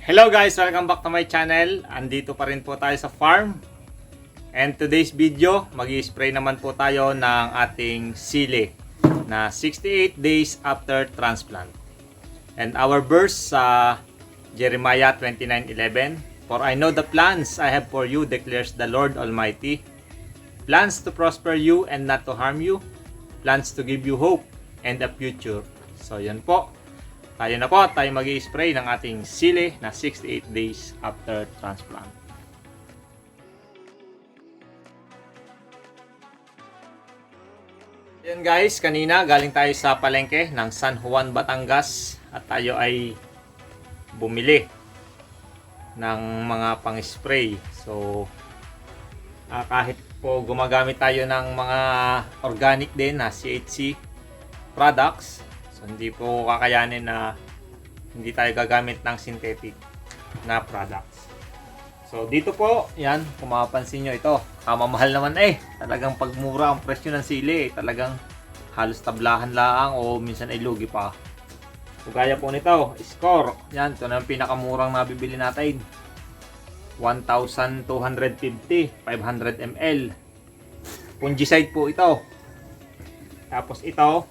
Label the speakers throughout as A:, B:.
A: Hello guys! Welcome back to my channel. Andito pa rin po tayo sa farm. And today's video, mag-i-spray naman po tayo ng ating sili na 68 days after transplant. And our verse sa Jeremiah 29:11, "For I know the plans I have for you, declares the Lord Almighty. Plans to prosper you and not to harm you. Plans to give you hope and a future." So yan po. Tayo na po, tayo mag-i-spray ng ating sili na 68 days after transplant. Yan guys, kanina galing tayo sa palengke ng San Juan, Batangas at tayo ay bumili ng mga pang-spray. So kahit po gumagamit tayo ng mga organic din na CHC products, so hindi po kakayanin na hindi tayo gagamit ng synthetic na products. So dito po, yan, kung mapapansin nyo ito, kamamahal naman talagang pagmura ang presyo ng sili, talagang halos tablahan lang o minsan ay lugi pa. So gaya po nito, Score, yan, ito na yung pinakamurang nabibili natin, 1,250, 500 ml. Fungicide po ito. Tapos ito,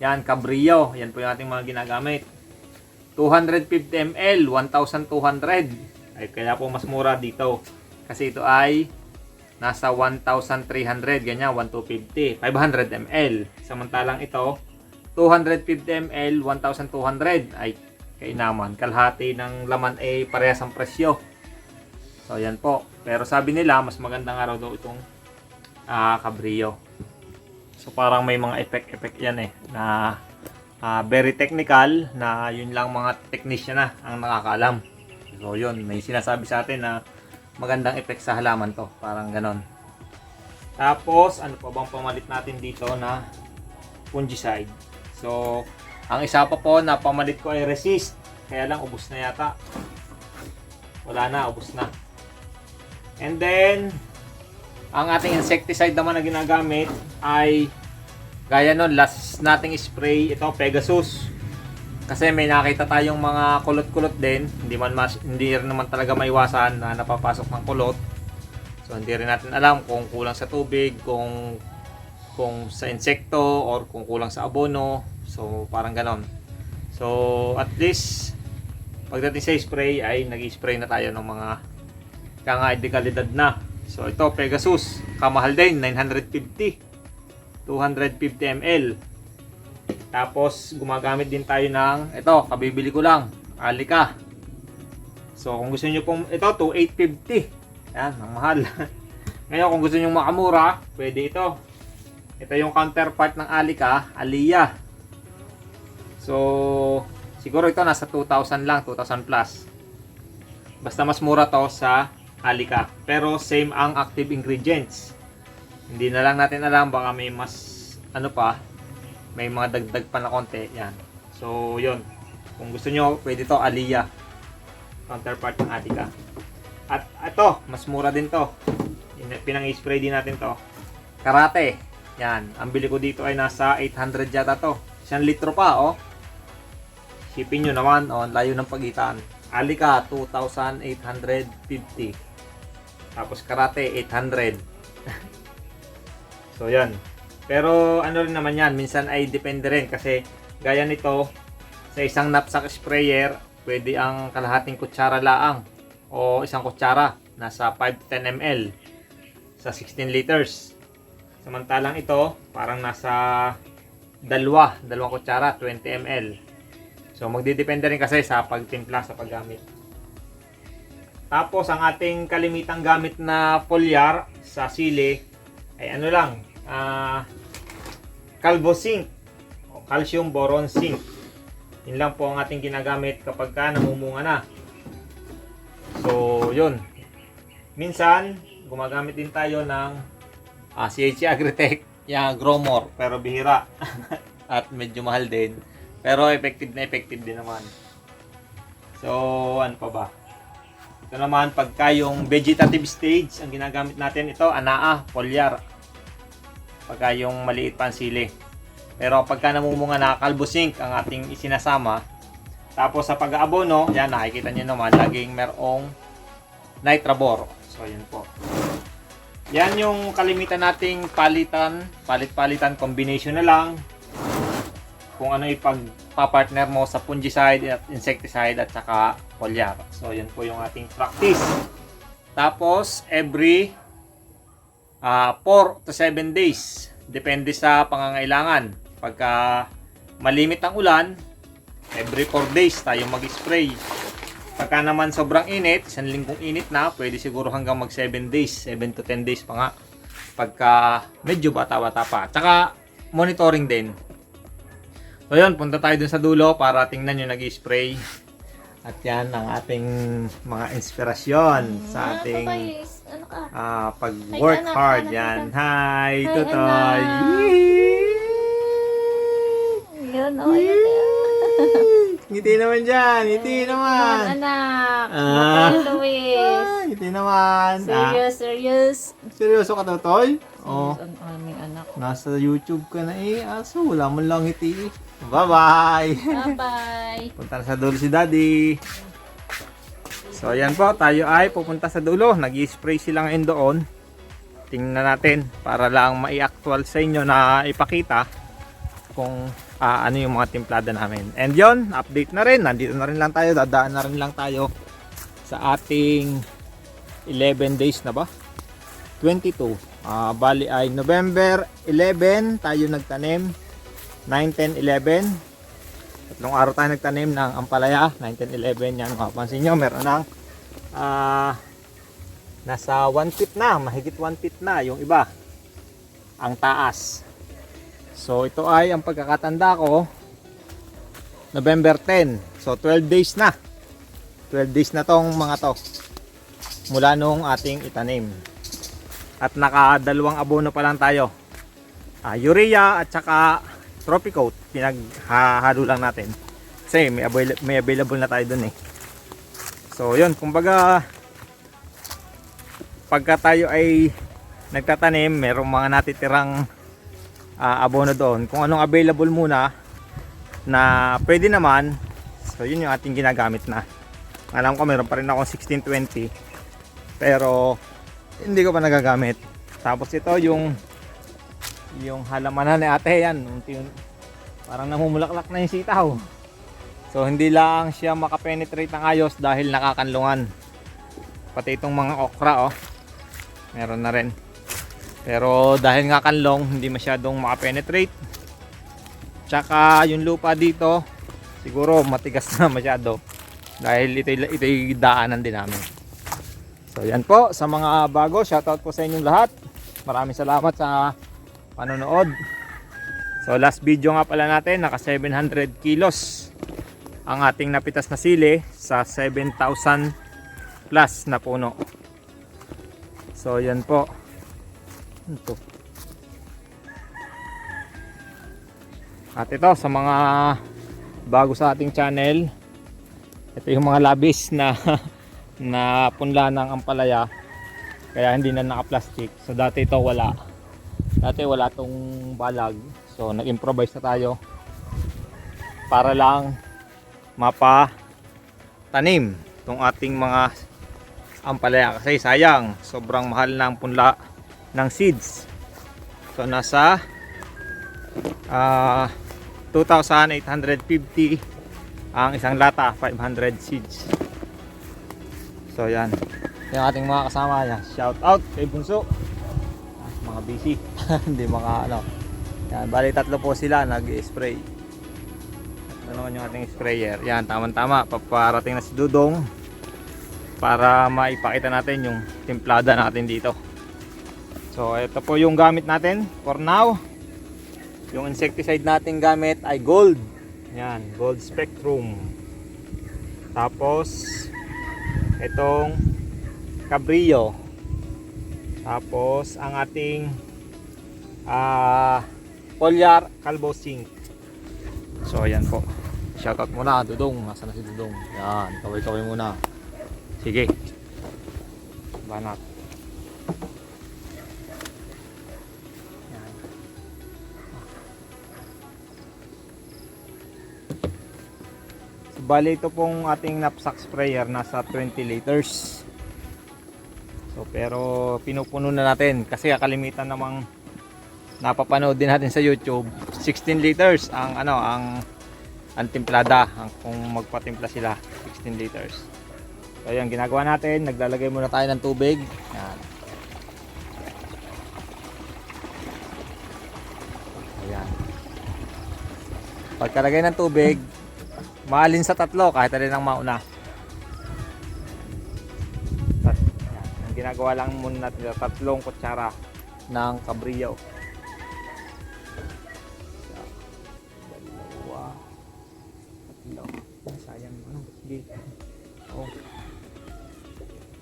A: yan, Cabrillo, yan po yung ating mga ginagamit, 250 ml, 1,200. Ay kaya po mas mura dito kasi ito ay nasa 1,300, ganyan, 1,250, 500 ml. Samantalang ito 250 ml, 1,200, ay kainaman, kalahati ng laman ay parehas ang presyo. So yan po, pero sabi nila mas magandang araw daw itong Cabrillo. So parang may mga effect yan na very technical, na yun lang mga technician na ang nakakaalam. So yun, may sinasabi sa atin na magandang effect sa halaman to, parang ganon. Tapos ano pa bang pamalit natin dito na fungicide? So ang isa pa po na pamalit ko ay Resist, kaya lang ubos na yata, wala na, ubos na. And then ang ating insecticide naman na ginagamit ay gaya nun, last nating spray, ito Pegasus. Kasi may nakita tayong mga kulot-kulot din, hindi rin naman talaga maiwasan na napapasok ng kulot. So hindi rin natin alam kung kulang sa tubig, kung sa insekto, or kung kulang sa abono. So parang ganon. So at least pagdating sa spray ay nag-spray na tayo ng mga kanga-dekalidad na. So ito Pegasus, kamahal din, 950, 250 ml. Tapos gumagamit din tayo ng ito, kabibili ko lang, Alica. So kung gusto niyo pong ito, 2,850. Yan, ang mahal. Ngayon kung gusto niyo makamura, pwede ito. Ito yung counterpart ng Alica, Alia. So siguro ito nasa 2,000 lang, 2,000 plus. Basta mas mura to sa Alica, pero same ang active ingredients. Hindi na lang natin alam, baka may mas may mga dagdag pa na konti, yan. So yun, kung gusto nyo, pwede to, Alia, counterpart ng Alica. At ito, mas mura din to, pinang-spray din natin to, Karate. Yan, ang bili ko dito ay nasa 800 yata to, 1 litro pa, shipping nyo naman, layo ng pagitan. Alica 2,850, tapos Karate 800. So yan. Pero ano rin naman yan, minsan ay depende rin, kasi gaya nito, sa isang knapsack sprayer, pwede ang kalahating kutsara laang o isang kutsara, nasa 5 to 10 ml sa 16 liters. Samantalang ito, parang nasa dalawang kutsara, 20 ml. So magdidepende rin kasi sa pagtimpla, sa paggamit. Tapos ang ating kalimitang gamit na foliar sa sili ay ano lang, Calvo Zinc o Calcium Boron Zinc. Yun lang po ang ating ginagamit kapag namumunga na. So yun, minsan gumagamit din tayo ng CHC Agritech, Growmore, pero bihira at medyo mahal din, pero effective din naman. So ano pa ba? Ito naman, pagka yung vegetative stage ang ginagamit natin, ito Anaa foliar, pagka yung maliit pa ang sili. Pero pagka namumunga na, Calvo Zinc ang ating isinasama, Tapos sa pag-aabono, yan nakikita nyo naman, laging merong Nitrabor. So yun po. Yan yung kalimitan nating palitan, palit-palitan, combination na lang. Kung ano ipagpa-partner mo sa fungicide at insecticide at saka foliar. So yun po yung ating practice. Tapos every 4 to 7 days. Depende sa pangangailangan. Pagka malimit ang ulan, every 4 days tayo mag-spray. Pagka naman sobrang init, isang linggong init na, pwede siguro hanggang mag 7 days, 7 to 10 days pa nga. Pagka medyo bata-bata pa. Tsaka monitoring din. So yun, punta tayo dun sa dulo para tingnan yung nag-spray. At yan ang ating mga inspirasyon sa ating
B: Ano ka?
A: pag-work
B: Hi, anak,
A: hard.
B: anak,
A: Yan.
B: anak.
A: Hi,
B: Hi,
A: Totoy.
B: anak. Yun, oh, yun.
A: Ngiti naman dyan. Ngiti naman.
B: Anak.
A: Ah.
B: Luis.
A: Ngiti naman.
B: Serious.
A: Seryoso ka, Totoy? Oh.
B: Ang aming anak.
A: Nasa YouTube ka na eh. Aso, wala mo lang ngiti. Bye-bye.
B: Bye-bye.
A: Punta na sa dulo si Daddy. So, ayan po. Tayo ay pupunta sa dulo. Nag-i-spray sila ngayon doon. Tingnan natin para lang mai-actual sa inyo na ipakita kung ano yung mga timplada namin. And yon, update na rin. Nandito na rin lang tayo. Dadaan na rin lang tayo sa ating 11 days na ba? 22. Bali ay November 11 tayo nagtanim. 9, 10, 11. Tatlong araw tayo nagtanim ng ampalaya. 9, 10, 11. Yan, mapapansin nyo, meron ng nasa 1 feet na. Mahigit 1 feet na yung iba. Ang taas. So, ito ay ang pagkakatanda ko. November 10. So, 12 days na. 12 days na tong mga to. Mula nung ating itanim. At nakadalawang abono pa lang tayo. Urea at saka Tropicoat, pinaghahalo lang natin. Kasi may available na tayo dun eh. So yun, kumbaga pagka tayo ay nagtatanim, merong mga natitirang abono doon. Kung anong available muna na pwede naman, so yun yung ating ginagamit na. Alam ko meron pa rin akong 1620 pero hindi ko pa nagagamit. Tapos ito yung halamanan ni ate, yan parang namumulaklak na yung sitaw. So hindi lang siya makapenetrate ng ayos dahil nakakanlungan. Pati itong mga okra meron na rin, pero dahil nga kanlong hindi masyadong makapenetrate. Tsaka yung lupa dito siguro matigas na masyado dahil ito'y daanan din namin. So yan po, sa mga bago, shoutout po sa inyong lahat. Maraming salamat sa panonood. So last video nga pala natin, naka 700 kilos ang ating napitas na sili sa 7,000 plus na puno. So yan po. Ito. At ito sa mga bago sa ating channel, ito yung mga labis na na punla ng ampalaya, kaya hindi na naka-plastic. So dati ito wala. Dati wala tong balag. So nag-improvise na tayo para lang mapa-tanim tong ating mga ampalaya, kasi sayang, sobrang mahal ng punla ng seeds. So nasa 2,850 ang isang lata, 500 seeds. So yan, yung ating mga kasama yan. Shout out kay Bunso. Mga busy. Hindi mga ano. Yan, bali tatlo po sila nag-spray. Ito naman yung ating sprayer. Yan, tama-tama. Paparating na si Dudong para maipakita natin yung timplada natin dito. So ito po yung gamit natin for now. Yung insecticide natin gamit ay Gold. Yan, Gold Spectrum. Tapos itong Cabrillo. Tapos ang ating Foliar Calvo Zinc. So ayan po. Shoutout muna Dudong. Nasaan na si Dudong? Yan, kaway-kaway muna. Sige. Banat. Yan. So, bali ito pong ating knapsack sprayer nasa 20 liters. So pero pinupuno na natin kasi kalimitan namang napapanood din natin sa YouTube 16 liters ang ang timplada, kung magpatimpla sila 16 liters. So ayan, ginagawa natin, naglalagay muna tayo ng tubig. Yan. Ayan. Pagkalagay ng tubig, maalin sa tatlo kahit alin ang mauna. Yan. Ang ginagawa lang muna natin, 3 kutsara ng Cabrillo. Sayang sige. Oh.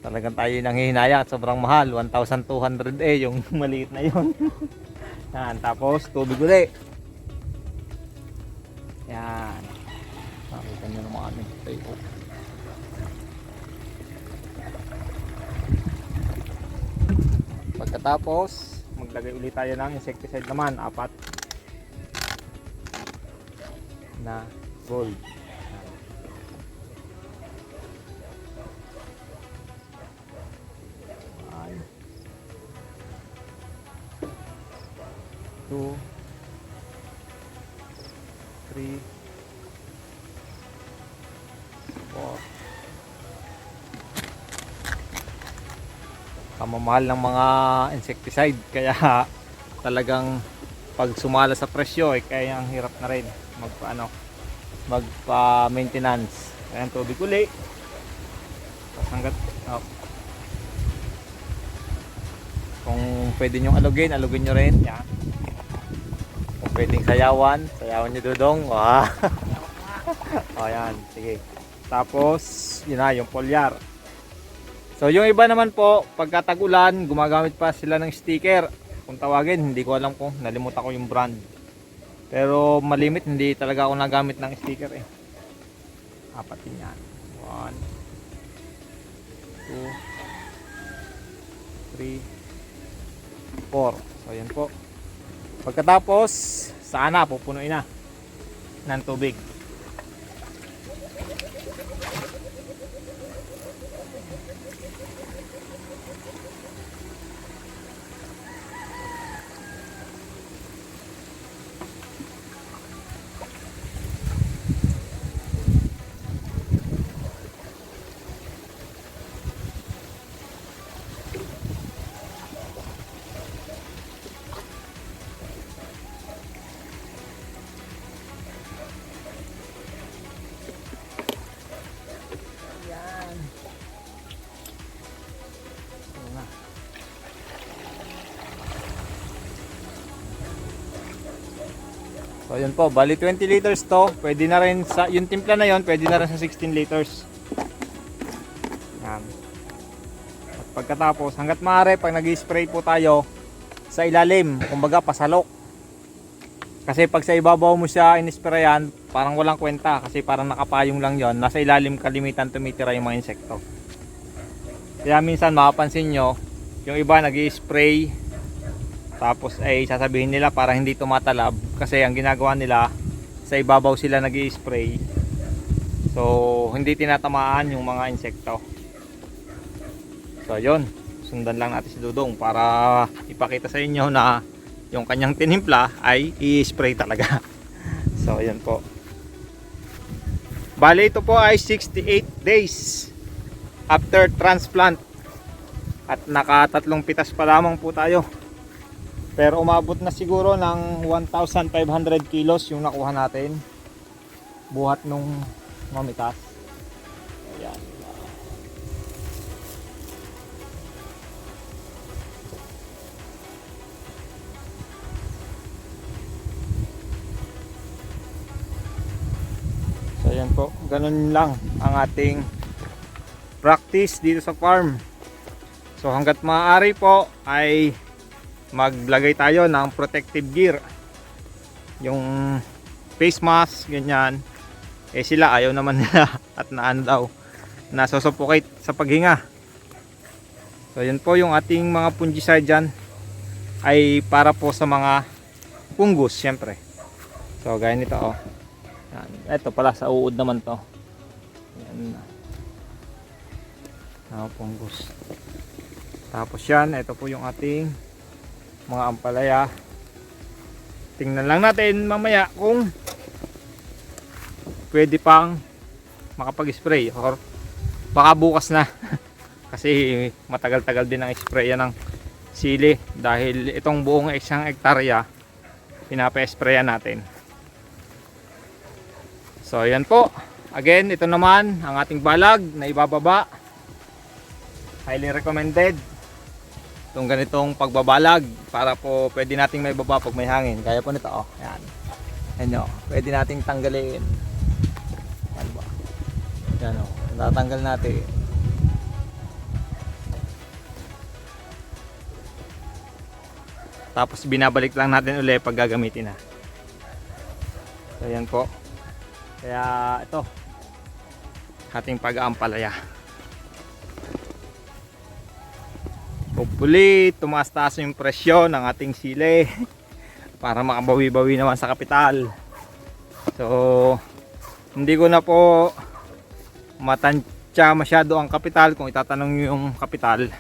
A: Talagang tayo nanghihinaya at sobrang mahal, 1,200 yung maliit na yun. Yan, tapos tubig uli. Yan. Nakita nyo naman kami. Pagkatapos, maglagay ulit tayo ng insecticide naman, 4 na gold. 2, 3, 4. Kamamahal ng mga insecticide kaya talagang pag sumala sa presyo kaya ang hirap na rin magpa-maintenance. Ayan, tubig uli. Tapos hanggat kung pwede nyo alugin nyo rin. Yan. Kung pwedeng sayawan nyo Dudong. Wow. O yan, sige. Tapos yun na, yung foliar. So yung iba naman po, pagka tag-ulan, gumagamit pa sila ng sticker. Kung tawagin, hindi ko alam kung nalimutan ko yung brand. Pero malimit, hindi talaga ako nagamit ng sticker eh. 4 din yan. 1, 2, 3, 4. So yan po. Pagkatapos, sana pupunuin na ng tubig. So yun po, bali 20 liters to, pwede na rin sa, yung timpla na yon pwede na rin sa 16 liters. Yan. At pagkatapos, hanggat maaari, pag nag-spray po tayo sa ilalim, kumbaga pasalok. Kasi pag sa ibabaw mo siya in-sprayan, parang walang kwenta, kasi parang nakapayong lang yon. Nasa ilalim kalimitan tumitira yung mga insekto. Kaya minsan makapansin nyo, yung iba nag-spray, tapos ay sasabihin nila para hindi tumatalab kasi ang ginagawa nila sa ibabaw sila nag-i-spray. So hindi tinatamaan yung mga insekto. So yun, sundan lang natin si Dudong para ipakita sa inyo na yung kanyang tinimpla ay i-spray talaga. So yun po. Bali ito po ay 68 days after transplant at naka 3 pitas pa lamang po tayo. Pero umabot na siguro ng 1,500 kilos yung nakuha natin buhat nung mamitas. Ayan. So ayan po, ganun lang ang ating practice dito sa farm. So hanggat maaari po ay maglagay tayo ng protective gear, yung face mask, ganyan. Eh sila ayaw naman nila at naan daw nasusuffocate sa paghinga. So yun po yung ating mga fungicide dyan, ay para po sa mga fungus syempre. So gaya nito oh. Yan. Ito pala sa uod naman to. Yan na. Punggos. Tapos yan, ito po yung ating mga ampalaya. Tingnan lang natin mamaya kung pwede pang makapag-spray or baka bukas na. Kasi matagal-tagal din ang spray ng sili dahil itong buong isang hektarya pinapa-sprayan natin. So yan po. Again, ito naman ang ating balag na ibababa. Highly recommended itong ganitong pagbabalag para po pwede nating may baba pag may hangin. Kaya po nito, oh, yan. Yan, oh, pwede nating tanggalin. Yan ba? Yan, oh, tatanggal natin. Tapos binabalik lang natin ulit pag gagamitin na. So yan po. Kaya ito ating pag-aampalaya. Hopefully tumaas-taas yung presyo ng ating sili para makabawi-bawi naman sa kapital. So hindi ko na po matansya masyado ang kapital kung itatanong yung kapital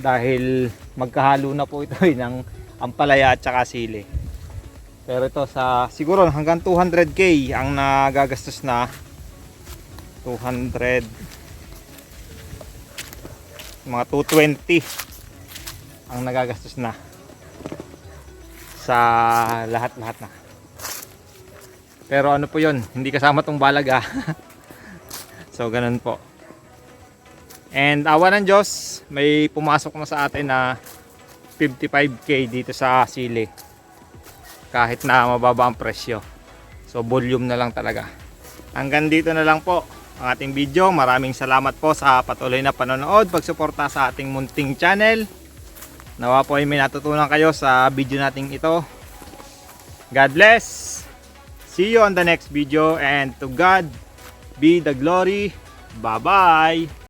A: dahil magkahalo na po ito ng ampalaya at saka sili. Pero ito sa siguro hanggang 200k ang nagagastos na. 200, mga 220 ang nagagastos na sa lahat-lahat na. Pero ano po yun, hindi kasama tong balag ah. So ganun po. And awa ng Diyos, may pumasok na sa atin na 55k dito sa sili. Kahit na mababa ang presyo. So volume na lang talaga. Hanggang dito na lang po ang ating video. Maraming salamat po sa patuloy na panonood, pagsuporta sa ating munting channel. Nawa po ay may natutunan kayo sa video nating ito. God bless. See you on the next video and to God be the glory. Bye bye.